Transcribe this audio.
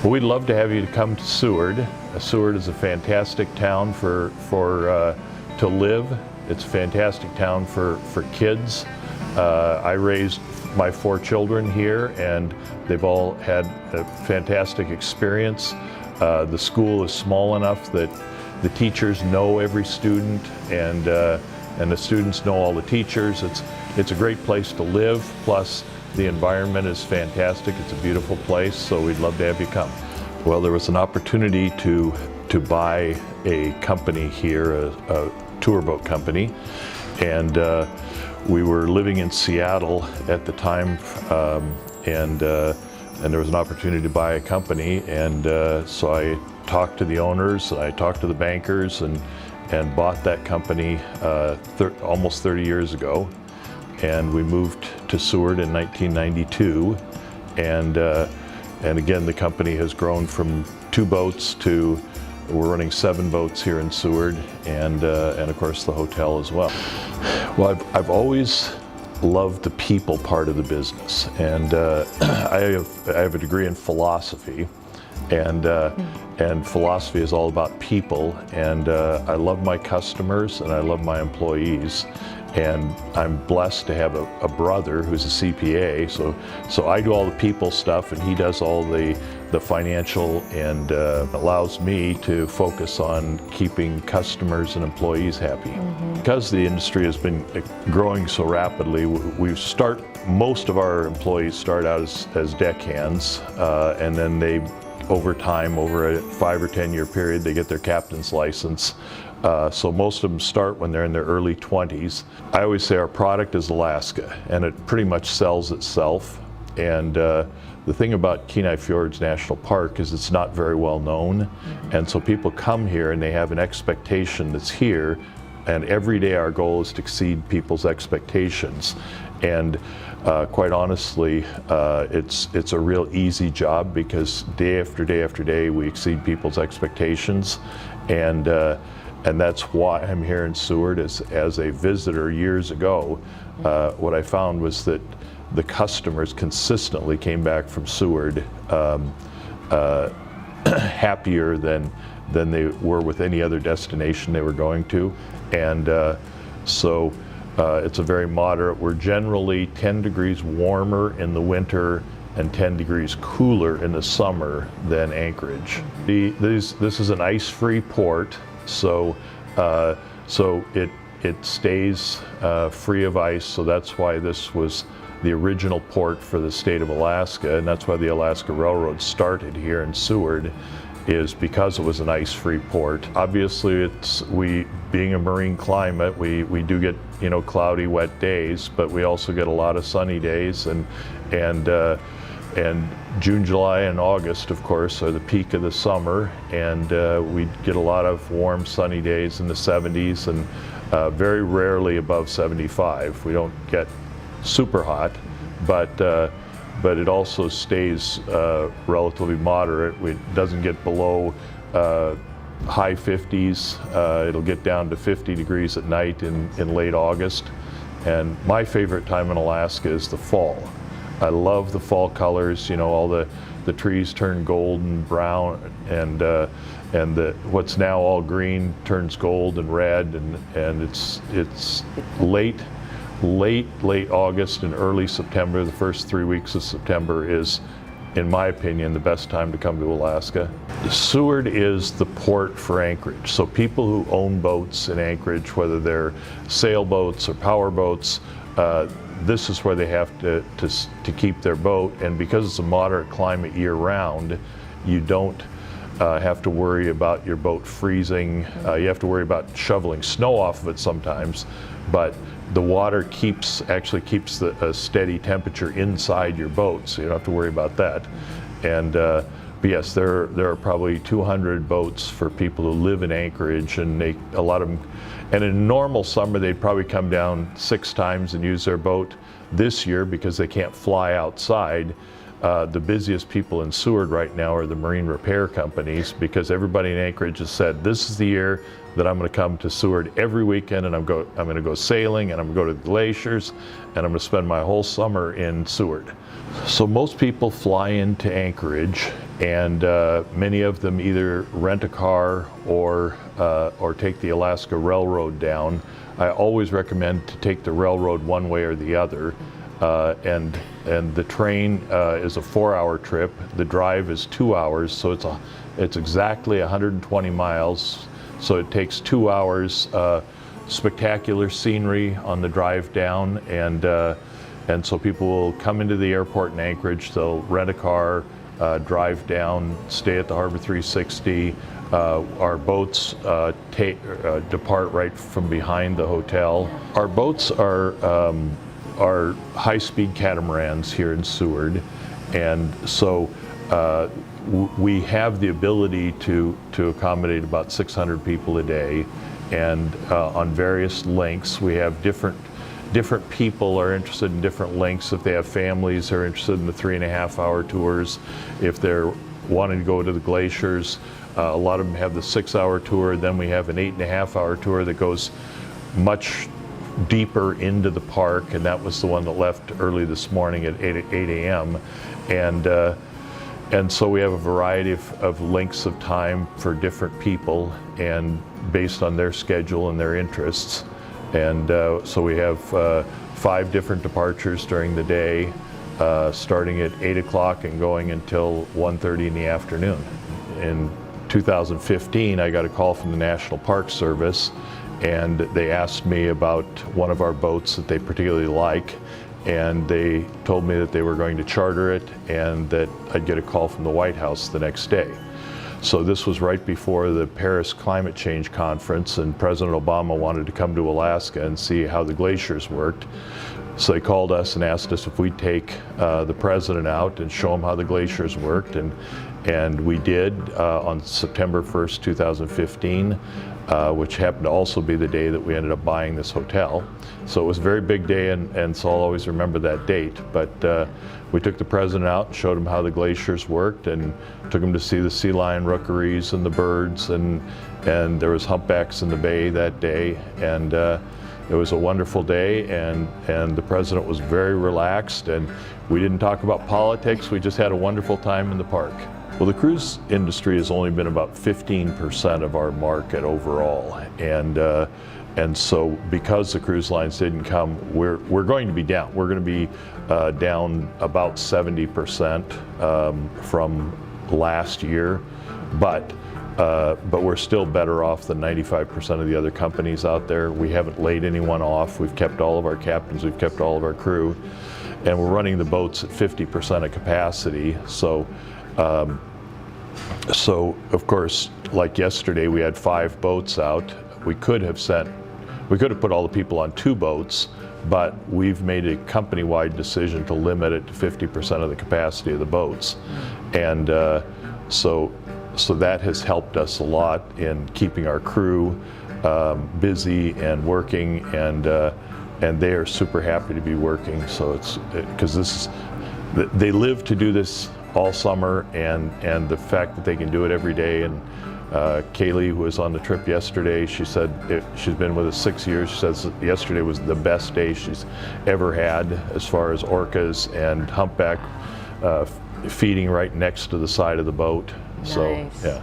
Well, we'd love to have you to come to Seward. Seward is a fantastic town to live. It's a fantastic town for kids. I raised my 4 children here, and they've all had a fantastic experience. The school is small enough that the teachers know every student, and the students know all the teachers. It's a great place to live, plus the environment is fantastic. It's a beautiful place, so we'd love to have you come. Well, there was an opportunity to buy a company here, a tour boat company, and we were living in Seattle at the time, and there was an opportunity to buy a company, and so I talked to the owners, I talked to the bankers, and bought that company almost 30 years ago. And we moved to Seward in 1992, and again the company has grown from 2 boats to we're running 7 boats here in Seward, and of course the hotel as well. Well, I've always loved the people part of the business, and I have a degree in philosophy, and philosophy is all about people, and I love my customers and I love my employees. And I'm blessed to have a brother who's a CPA, so I do all the people stuff and he does all the financial, and allows me to focus on keeping customers and employees happy. Because the industry has been growing so rapidly, most of our employees start out as deckhands, and then over time, over a 5 or 10 year period, they get their captain's license. So most of them start when they're in their early 20s. I always say our product is Alaska, and it pretty much sells itself. And the thing about Kenai Fjords National Park is it's not very well known. And so people come here and they have an expectation that's here, and every day our goal is to exceed people's expectations. And quite honestly, it's a real easy job, because day after day after day we exceed people's expectations, and that's why I'm here in Seward as a visitor years ago. What I found was that the customers consistently came back from Seward happier than they were with any other destination they were going to, and so it's a very moderate. We're generally 10 degrees warmer in the winter and 10 degrees cooler in the summer than Anchorage. This is an ice-free port, so it stays free of ice. So that's why this was the original port for the state of Alaska, and that's why the Alaska Railroad started here in Seward, is because it was an ice-free port. Obviously, being a marine climate, we do get cloudy, wet days, but we also get a lot of sunny days, and June, July, and August, of course, are the peak of the summer, and we get a lot of warm, sunny days in the 70s, and very rarely above 75. We don't get super hot, but it also stays relatively moderate. It doesn't get below high 50s. It'll get down to 50 degrees at night in late August. And my favorite time in Alaska is the fall. I love the fall colors. All the trees turn gold and brown, and what's now all green turns gold and red, and it's late August and early September. The first 3 weeks of September is, in my opinion, the best time to come to Alaska. Seward is the port for Anchorage. So people who own boats in Anchorage, whether they're sailboats or power boats, this is where they have to keep their boat. And because it's a moderate climate year round, you don't have to worry about your boat freezing. You have to worry about shoveling snow off of it sometimes, but the water actually keeps a steady temperature inside your boat, so you don't have to worry about that. And but yes, there are probably 200 boats for people who live in Anchorage, and a lot of them. And in a normal summer, they'd probably come down 6 times and use their boat. This year, because they can't fly outside, the busiest people in Seward right now are the marine repair companies, because everybody in Anchorage has said, this is the year that I'm going to come to Seward every weekend, and I'm going to go sailing, and I'm going to go to the glaciers, and I'm going to spend my whole summer in Seward. So most people fly into Anchorage, and many of them either rent a car or take the Alaska Railroad down. I always recommend to take the railroad one way or the other, and the train is a 4-hour trip. The drive is 2 hours, so it's exactly 120 miles. So it takes 2 hours. Spectacular scenery on the drive down, and so people will come into the airport in Anchorage. They'll rent a car, drive down, stay at the Harbor 360. Our boats depart right from behind the hotel. Our boats are high-speed catamarans here in Seward, and so we have the ability to accommodate about 600 people a day, and on various lengths. We have different people are interested in different lengths. If they have families, they're interested in the 3.5-hour tours. If they're wanting to go to the glaciers, a lot of them have the 6-hour tour. Then we have an 8.5-hour tour that goes much deeper into the park, and that was the one that left early this morning at 8 a.m. And so we have a variety of lengths of time for different people, and based on their schedule and their interests. And so we have 5 different departures during the day, starting at 8 o'clock and going until 1:30 in the afternoon. In 2015, I got a call from the National Park Service, and they asked me about one of our boats that they particularly like, and they told me that they were going to charter it and that I'd get a call from the White House the next day. So this was right before the Paris Climate Change Conference, and President Obama wanted to come to Alaska and see how the glaciers worked. So they called us and asked us if we'd take the president out and show him how the glaciers worked, and we did on September 1st, 2015, which happened to also be the day that we ended up buying this hotel. So it was a very big day, and so I'll always remember that date. But we took the president out and showed him how the glaciers worked, and took him to see the sea lion rookeries and the birds, and there was humpbacks in the bay that day, and it was a wonderful day, and the president was very relaxed, and we didn't talk about politics. We just had a wonderful time in the park. Well, the cruise industry has only been about 15% of our market overall, and so because the cruise lines didn't come, we're going to be down. We're going to be down about 70% from last year, but we're still better off than 95% of the other companies out there. We haven't laid anyone off. We've kept all of our captains. We've kept all of our crew, and we're running the boats at 50% of capacity. So of course, like yesterday, we had 5 boats out. We could have put all the people on 2 boats, but we've made a company-wide decision to limit it to 50% of the capacity of the boats. And so that has helped us a lot in keeping our crew busy and working, and they are super happy to be working. So because they live to do this all summer, and the fact that they can do it every day. And Kaylee, who was on the trip yesterday, she said she's been with us 6 years. She says yesterday was the best day she's ever had as far as orcas and humpback feeding right next to the side of the boat. Nice. So yeah.